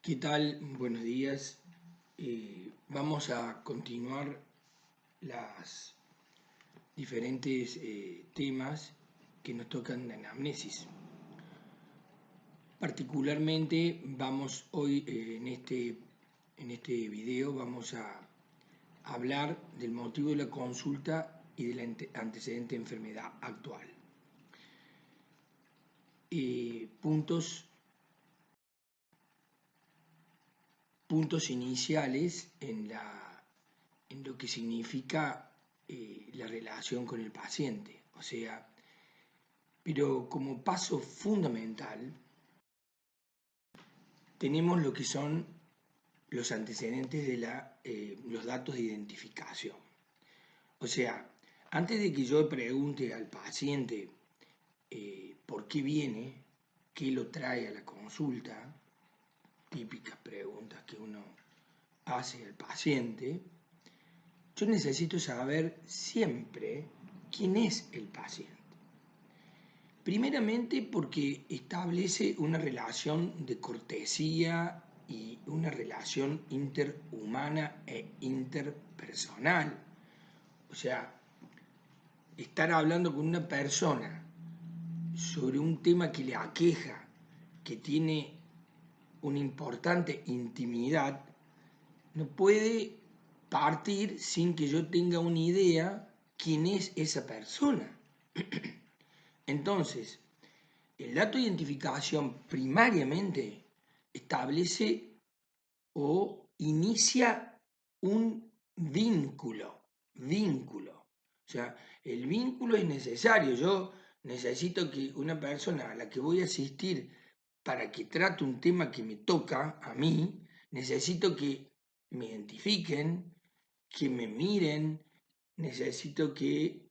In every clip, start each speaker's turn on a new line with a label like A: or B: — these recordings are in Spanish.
A: ¿Qué tal? Buenos días. Vamos a continuar las diferentes temas que nos tocan en anamnesis. Particularmente vamos hoy en este video vamos a hablar del motivo de la consulta y de la antecedente enfermedad actual. Puntos iniciales en lo que significa la relación con el paciente. Pero como paso fundamental tenemos lo que son los antecedentes de los datos de identificación. Antes de que yo pregunte al paciente por qué viene, qué lo trae a la consulta, típicas preguntas que uno hace al paciente, yo necesito saber siempre quién es el paciente. Primeramente porque establece una relación de cortesía y una relación interhumana e interpersonal. Estar hablando con una persona sobre un tema que le aqueja, que tiene una importante intimidad, no puede partir sin que yo tenga una idea quién es esa persona. Entonces, el dato de identificación primariamente establece o inicia un vínculo. El vínculo es necesario. Yo necesito que una persona a la que voy a asistir para que trate un tema que me toca a mí, necesito que me identifiquen, que me miren, necesito que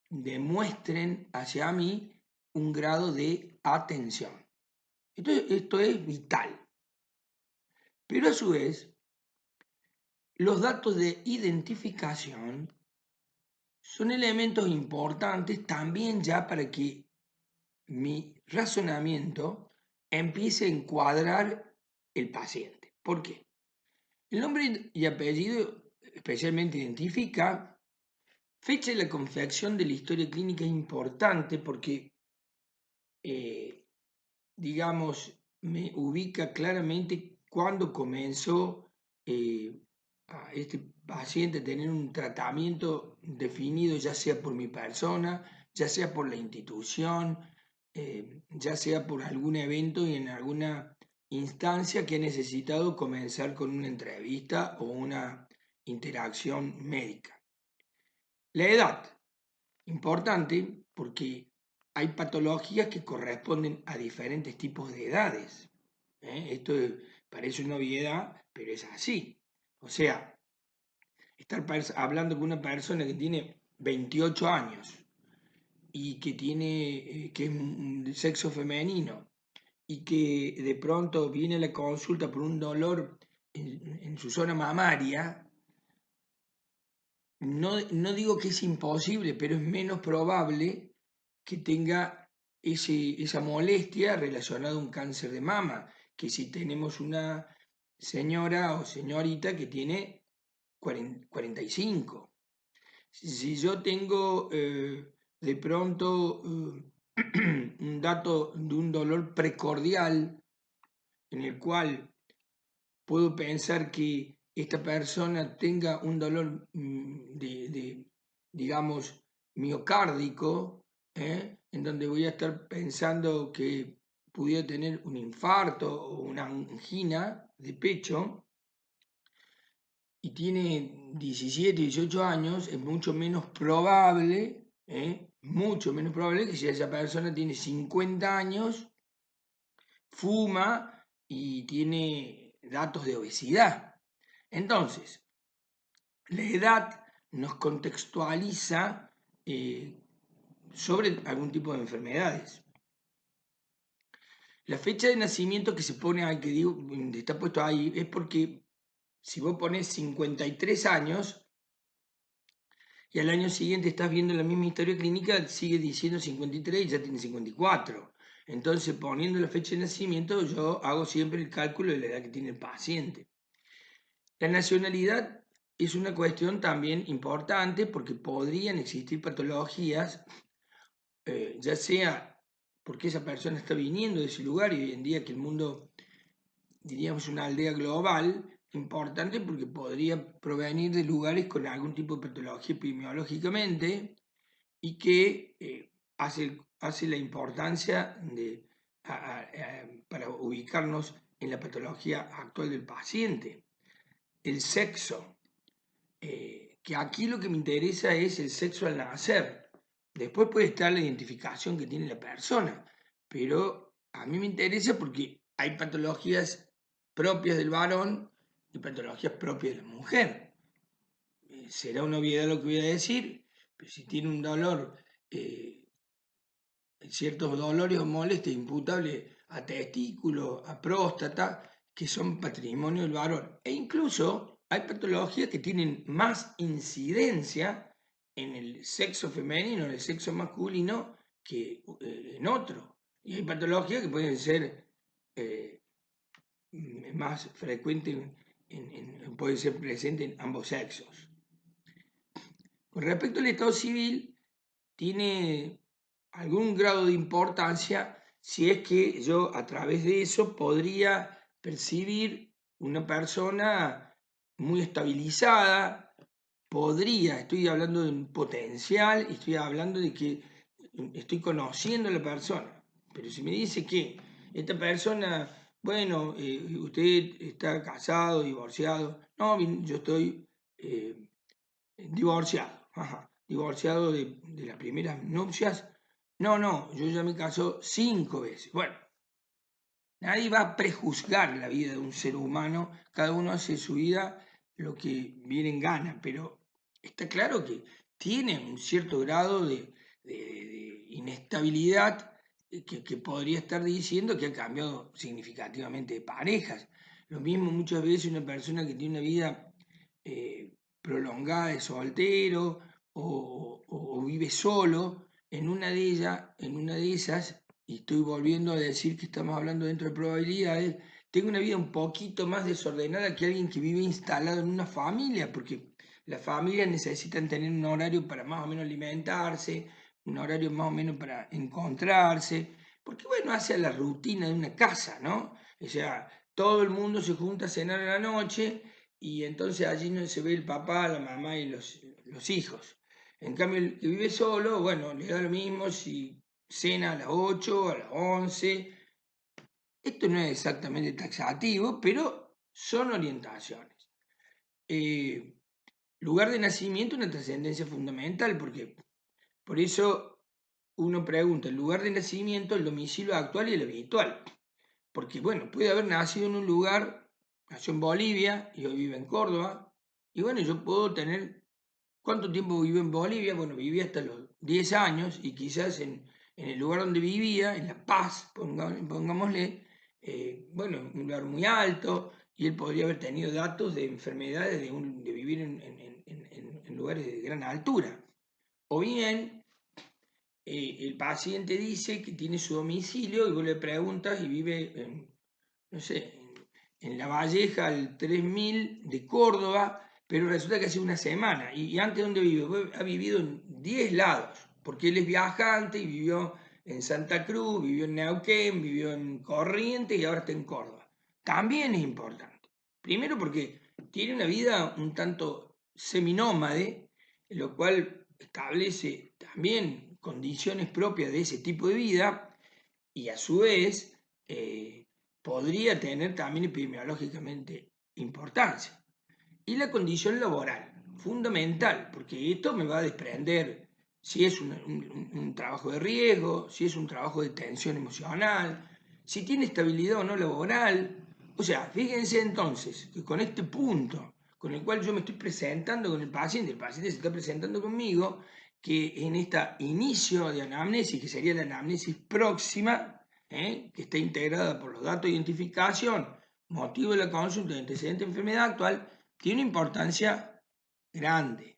A: demuestren hacia mí un grado de atención. Esto es vital. Pero a su vez, los datos de identificación son elementos importantes también ya para que mi razonamiento empiece a encuadrar el paciente. ¿Por qué? El nombre y apellido especialmente identifica. Fecha de la confección de la historia clínica es importante porque, me ubica claramente cuándo comenzó a este paciente a tener un tratamiento definido, ya sea por mi persona, ya sea por la institución, ya sea por algún evento y en alguna instancia que he necesitado comenzar con una entrevista o una interacción médica. La edad, importante porque hay patologías que corresponden a diferentes tipos de edades. Esto parece una obviedad, pero es así. Estar hablando con una persona que tiene 28 años y que es de sexo femenino y que de pronto viene a la consulta por un dolor en su zona mamaria, no digo que es imposible, pero es menos probable que tenga esa molestia relacionada a un cáncer de mama, que si tenemos una señora o señorita que tiene 45. Si yo tengo de pronto un dato de un dolor precordial en el cual puedo pensar que esta persona tenga un dolor digamos, miocárdico, en donde voy a estar pensando que pudiera tener un infarto o una angina de pecho, y tiene 17, 18 años, es mucho menos probable que si esa persona tiene 50 años, fuma y tiene datos de obesidad. Entonces, la edad nos contextualiza sobre algún tipo de enfermedades. La fecha de nacimiento que se pone ahí, que está puesto ahí, es porque si vos pones 53 años y al año siguiente estás viendo la misma historia clínica, sigue diciendo 53 y ya tiene 54. Entonces, poniendo la fecha de nacimiento, yo hago siempre el cálculo de la edad que tiene el paciente. La nacionalidad es una cuestión también importante porque podrían existir patologías, ya sea porque esa persona está viniendo de ese lugar y hoy en día que el mundo, diríamos, una aldea global, importante porque podría provenir de lugares con algún tipo de patología epidemiológicamente y que hace la importancia para ubicarnos en la patología actual del paciente. El sexo, que aquí lo que me interesa es el sexo al nacer. Después puede estar la identificación que tiene la persona, pero a mí me interesa porque hay patologías propias del varón y patologías propias de la mujer. Será una obviedad lo que voy a decir, pero si tiene un dolor, ciertos dolores o molestias imputables a testículos, a próstata, que son patrimonio del varón. E incluso hay patologías que tienen más incidencia en el sexo femenino, en el sexo masculino, que en otro. Y hay patologías que pueden ser eh, más frecuentes, pueden ser presentes en ambos sexos. Con respecto al estado civil, tiene algún grado de importancia si es que yo a través de eso podría percibir una persona muy estabilizada, estoy hablando de un potencial, estoy hablando de que estoy conociendo a la persona, pero si me dice que esta persona, bueno, usted está casado, divorciado, no, yo estoy divorciado, ajá, divorciado de las primeras nupcias. No, no, yo ya me caso 5 veces. Bueno, nadie va a prejuzgar la vida de un ser humano, cada uno hace su vida lo que viene en gana, pero está claro que tiene un cierto grado de inestabilidad que podría estar diciendo que ha cambiado significativamente de parejas. Lo mismo muchas veces una persona que tiene una vida eh, prolongada de soltero o vive solo, en una de esas, y estoy volviendo a decir que estamos hablando dentro de probabilidades, tengo una vida un poquito más desordenada que alguien que vive instalado en una familia, porque las familias necesitan tener un horario para más o menos alimentarse, un horario más o menos para encontrarse, porque bueno, hace la rutina de una casa, ¿no? O sea, todo el mundo se junta a cenar a la noche y entonces allí no se ve el papá, la mamá y los hijos. En cambio, el que vive solo, bueno, le da lo mismo si cena a las 8, a las 11. Esto no es exactamente taxativo, pero son orientaciones. Eh, Lugar de nacimiento, una trascendencia fundamental, porque por eso uno pregunta el lugar de nacimiento, el domicilio actual y el habitual. Porque, bueno, puede haber nacido en un lugar, nació en Bolivia y hoy vive en Córdoba, y bueno, yo puedo tener. ¿Cuánto tiempo vivió en Bolivia? Bueno, vivía hasta los 10 años y quizás en el lugar donde vivía, en La Paz, pongámosle, bueno, un lugar muy alto y él podría haber tenido datos de enfermedades de vivir en lugares de gran altura. O bien, el paciente dice que tiene su domicilio y vos le preguntas y vive en, no sé, en La Valleja, al 3000 de Córdoba, pero resulta que hace una semana. ¿Y antes dónde vive? Ha vivido en 10 lados, porque él es viajante y vivió en Santa Cruz, vivió en Neuquén, vivió en Corrientes y ahora está en Córdoba. También es importante. Primero porque tiene una vida un tanto seminómade, lo cual establece también condiciones propias de ese tipo de vida y a su vez podría tener también epidemiológicamente importancia. Y la condición laboral, fundamental, porque esto me va a desprender si es un trabajo de riesgo, si es un trabajo de tensión emocional, si tiene estabilidad o no laboral. O sea, fíjense entonces que con este punto con el cual yo me estoy presentando con el paciente se está presentando conmigo, que en este inicio de anamnesis, que sería la anamnesis próxima, que está integrada por los datos de identificación, motivo de la consulta de antecedente de enfermedad actual, tiene una importancia grande.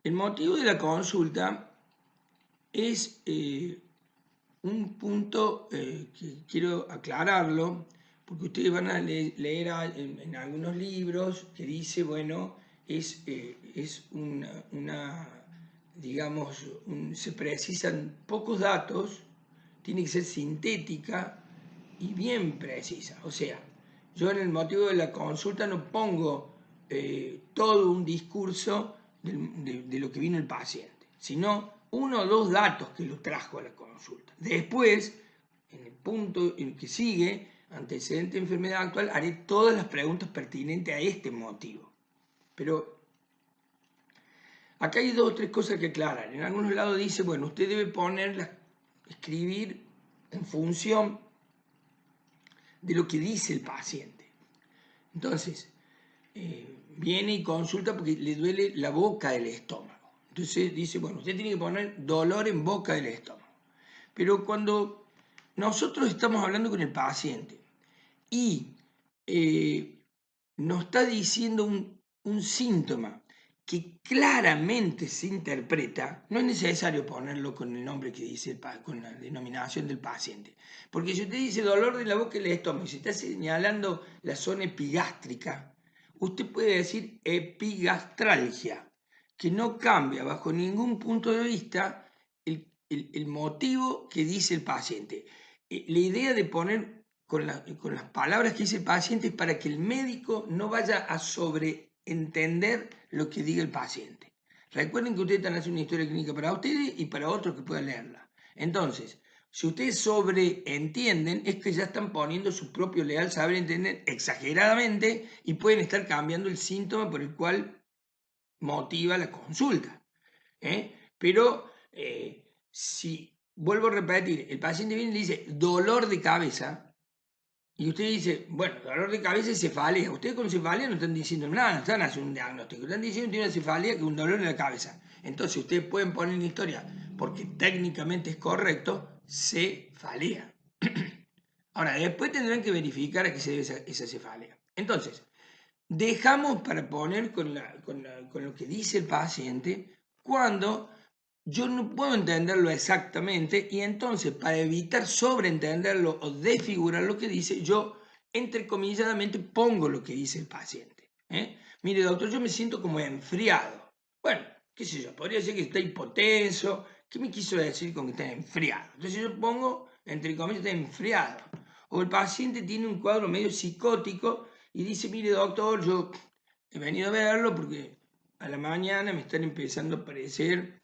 A: El motivo de la consulta es un punto que quiero aclararlo, porque ustedes van a leer en algunos libros que dice, bueno, es digamos, se precisan pocos datos, tiene que ser sintética y bien precisa. O sea, yo en el motivo de la consulta no pongo todo un discurso de lo que vino el paciente, sino uno o dos datos que lo trajo a la consulta. Después, en el punto en que sigue, antecedente de enfermedad actual, haré todas las preguntas pertinentes a este motivo. Pero acá hay dos o tres cosas que aclarar. En algunos lados dice, bueno, usted debe escribir en función de lo que dice el paciente. Entonces, viene y consulta porque le duele la boca del estómago. Entonces dice, bueno, usted tiene que poner dolor en boca del estómago. Pero cuando nosotros estamos hablando con el paciente y nos está diciendo un síntoma que claramente se interpreta, no es necesario ponerlo con el nombre que dice, con la denominación del paciente. Porque si usted dice dolor de la boca y del estómago y se está señalando la zona epigástrica, usted puede decir epigastralgia, que no cambia bajo ningún punto de vista el motivo que dice el paciente. La idea de poner con las palabras que dice el paciente es para que el médico no vaya a sobreentender lo que diga el paciente. Recuerden que ustedes están haciendo una historia clínica para ustedes y para otros que puedan leerla. Entonces, si ustedes sobreentienden, es que ya están poniendo su propio leal saber entender exageradamente y pueden estar cambiando el síntoma por el cual motiva la consulta. Pero si, vuelvo a repetir, el paciente viene y le dice dolor de cabeza, y usted dice, bueno, dolor de cabeza es cefalea. Ustedes con cefalea no están diciendo nada, no están haciendo un diagnóstico, están diciendo que tiene una cefalea que es un dolor en la cabeza. Entonces ustedes pueden poner en la historia, porque técnicamente es correcto, cefalea. Ahora, después tendrán que verificar a qué se debe esa cefalea. Entonces, dejamos para poner con lo que dice el paciente cuando yo no puedo entenderlo exactamente y entonces para evitar sobreentenderlo o desfigurar lo que dice, yo entrecomilladamente pongo lo que dice el paciente. Mire, doctor, yo me siento como enfriado. Bueno, qué sé yo, podría ser que está hipotenso. ¿Qué me quiso decir con que está enfriado? Entonces yo pongo, entre comillas, está enfriado. O el paciente tiene un cuadro medio psicótico y dice, mire, doctor, yo he venido a verlo porque a la mañana me están empezando a aparecer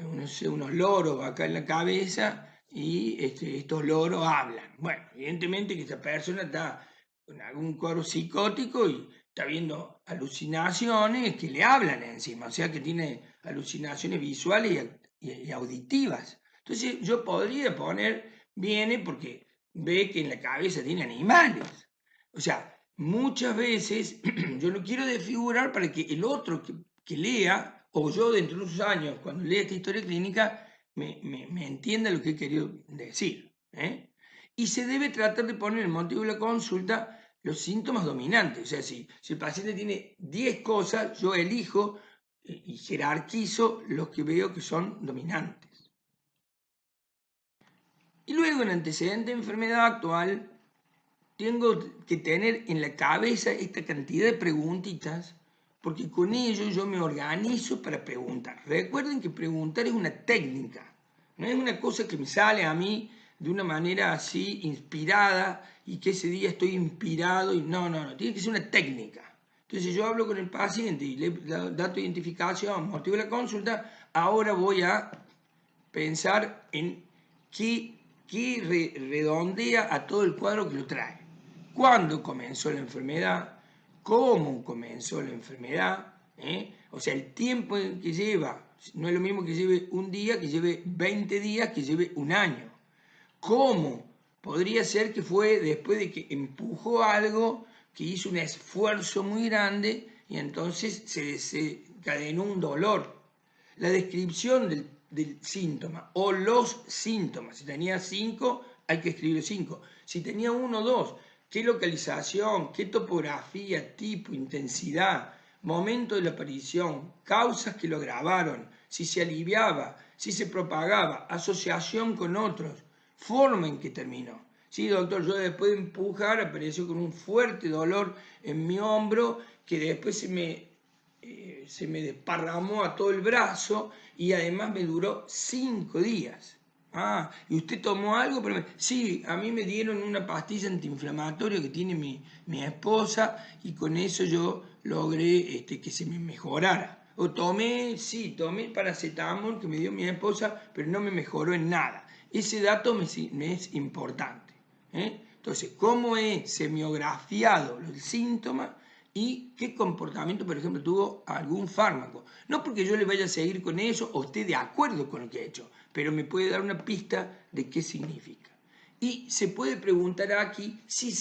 A: unos loros acá en la cabeza y estos loros hablan. Bueno, evidentemente que esta persona está con algún cuadro psicótico y está viendo alucinaciones que le hablan encima, o sea que tiene alucinaciones visuales y auditivas. Entonces yo podría poner, viene porque ve que en la cabeza tiene animales. O sea, muchas veces yo no quiero desfigurar para que el otro que lea o yo dentro de unos años, cuando lea esta historia clínica, me entienda lo que he querido decir. Y se debe tratar de poner en el motivo de la consulta los síntomas dominantes. O sea, si el paciente tiene 10 cosas, yo elijo y jerarquizo los que veo que son dominantes. Y luego, en antecedente de enfermedad actual, tengo que tener en la cabeza esta cantidad de preguntitas porque con ello yo me organizo para preguntar. Recuerden que preguntar es una técnica, no es una cosa que me sale a mí de una manera así inspirada y que ese día estoy inspirado y no, tiene que ser una técnica. Entonces yo hablo con el paciente y le dato de identificación, motivo de la consulta, ahora voy a pensar en qué redondea a todo el cuadro que lo trae. ¿Cuándo comenzó la enfermedad? ¿Cómo comenzó la enfermedad? O sea, el tiempo que lleva, no es lo mismo que lleve un día, que lleve 20 días, que lleve un año. ¿Cómo? Podría ser que fue después de que empujó algo, que hizo un esfuerzo muy grande y entonces se desencadenó un dolor. La descripción del síntoma o los síntomas. Si tenía 5, hay que escribir 5. Si tenía 1 o 2, qué localización, qué topografía, tipo, intensidad, momento de la aparición, causas que lo agravaron, si se aliviaba, si se propagaba, asociación con otros, forma en que terminó. Sí, doctor, yo después de empujar apareció con un fuerte dolor en mi hombro que después se me desparramó a todo el brazo y además me duró 5 días. Ah, ¿y usted tomó algo? Sí, a mí me dieron una pastilla antiinflamatoria que tiene mi esposa y con eso yo logré que se me mejorara. O tomé paracetamol que me dio mi esposa, pero no me mejoró en nada. Ese dato me es importante. Entonces, ¿cómo es semiografiado el síntoma? Y qué comportamiento, por ejemplo, tuvo algún fármaco. No porque yo le vaya a seguir con eso o esté de acuerdo con lo que he hecho, pero me puede dar una pista de qué significa. Y se puede preguntar aquí si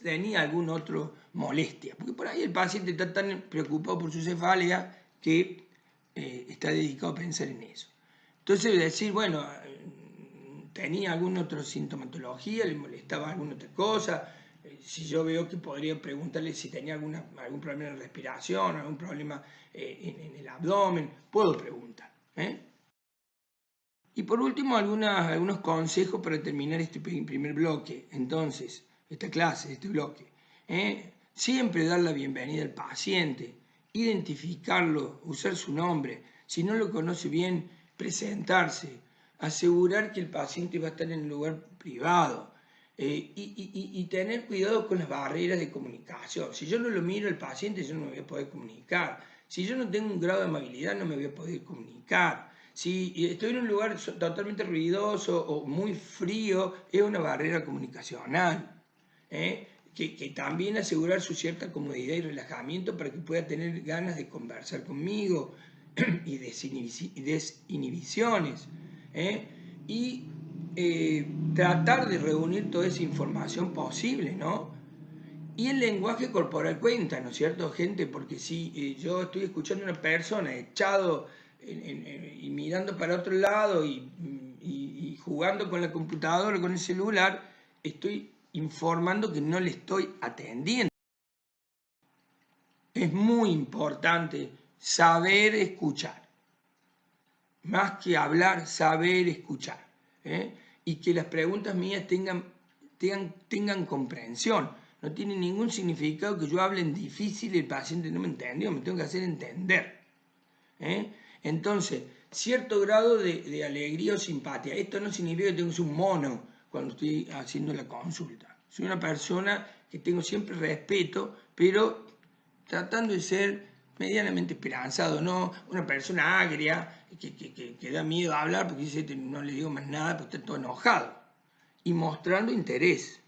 A: tenía algún otro molestia, porque por ahí el paciente está tan preocupado por su cefalea que está dedicado a pensar en eso. Entonces decir, bueno, tenía alguna otra sintomatología, le molestaba alguna otra cosa, si yo veo que podría preguntarle si tenía algún problema en respiración, algún problema en el abdomen, puedo preguntar. Y por último, algunos consejos para terminar este primer bloque. Entonces, esta clase, este bloque. Siempre dar la bienvenida al paciente, identificarlo, usar su nombre. Si no lo conoce bien, presentarse, asegurar que el paciente va a estar en un lugar privado. Y tener cuidado con las barreras de comunicación. Si yo no lo miro al paciente, yo no me voy a poder comunicar. Si yo no tengo un grado de amabilidad, no me voy a poder comunicar. Si estoy en un lugar totalmente ruidoso o muy frío, es una barrera comunicacional. Que también asegurar su cierta comodidad y relajamiento para que pueda tener ganas de conversar conmigo y desinhibiciones. Y tratar de reunir toda esa información posible, ¿no? Y el lenguaje corporal cuenta, ¿no es cierto, gente? Porque si yo estoy escuchando a una persona echado y mirando para otro lado y jugando con la computadora, con el celular, estoy informando que no le estoy atendiendo. Es muy importante saber escuchar. Más que hablar, saber escuchar. Y que las preguntas mías tengan comprensión. No tiene ningún significado que yo hable en difícil y el paciente no me entendió, me tengo que hacer entender. Entonces, cierto grado de alegría o simpatía. Esto no significa que tengo que ser un mono cuando estoy haciendo la consulta. Soy una persona que tengo siempre respeto, pero tratando de ser medianamente esperanzado, no una persona agria que da miedo a hablar porque dice no le digo más nada porque está todo enojado. Y mostrando interés.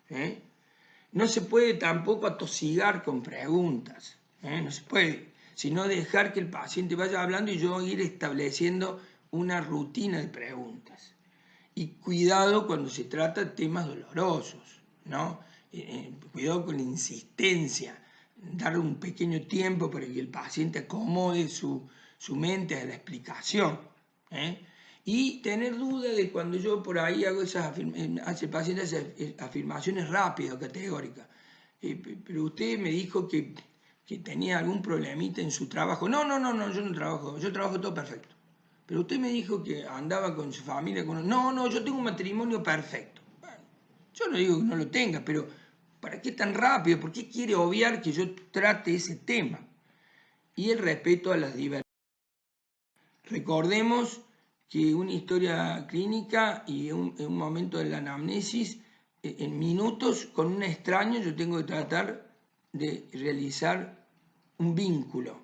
A: No se puede tampoco atosigar con preguntas, no se puede, sino dejar que el paciente vaya hablando y yo ir estableciendo una rutina de preguntas. Y cuidado cuando se trata de temas dolorosos, ¿no? Cuidado con la insistencia, dar un pequeño tiempo para que el paciente acomode su mente a la explicación. Y tener duda de cuando yo por ahí hago hace el paciente hace afirmaciones rápidas o categóricas. Pero usted me dijo que tenía algún problemita en su trabajo. No, yo no trabajo, yo trabajo todo perfecto. Pero usted me dijo que andaba con su familia. No, yo tengo un matrimonio perfecto. Bueno, yo no digo que no lo tenga, pero ¿para qué tan rápido? ¿Por qué quiere obviar que yo trate ese tema? Y el respeto a las diversidades. Recordemos que una historia clínica y en un momento de la anamnesis, en minutos con un extraño yo tengo que tratar de realizar un vínculo.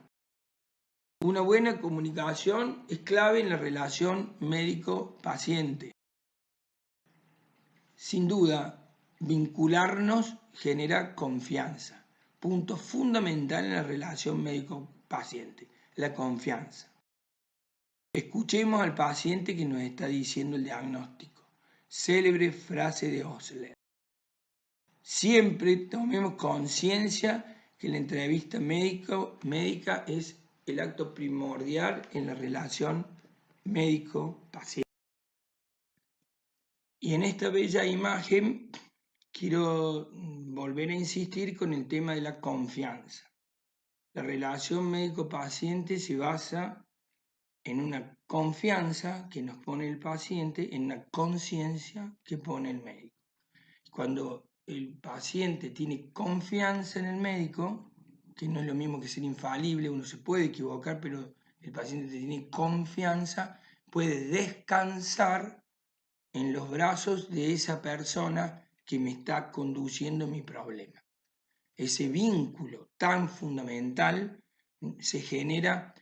A: Una buena comunicación es clave en la relación médico-paciente. Sin duda, vincularnos genera confianza. Punto fundamental en la relación médico-paciente, la confianza. Escuchemos al paciente que nos está diciendo el diagnóstico. Célebre frase de Osler. Siempre tomemos conciencia que la entrevista médica es el acto primordial en la relación médico-paciente. Y en esta bella imagen quiero volver a insistir con el tema de la confianza. La relación médico-paciente se basa en una confianza que nos pone el paciente, en una conciencia que pone el médico. Cuando el paciente tiene confianza en el médico, que no es lo mismo que ser infalible, uno se puede equivocar, pero el paciente tiene confianza, puede descansar en los brazos de esa persona que me está conduciendo mi problema. Ese vínculo tan fundamental se genera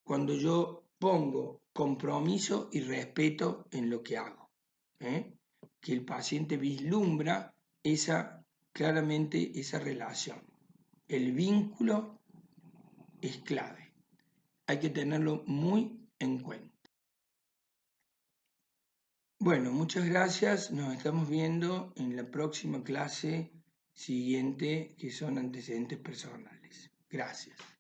A: cuando yo pongo compromiso y respeto en lo que hago, que el paciente vislumbra claramente esa relación. El vínculo es clave. Hay que tenerlo muy en cuenta. Bueno, muchas gracias. Nos estamos viendo en la próxima clase siguiente, que son antecedentes personales. Gracias.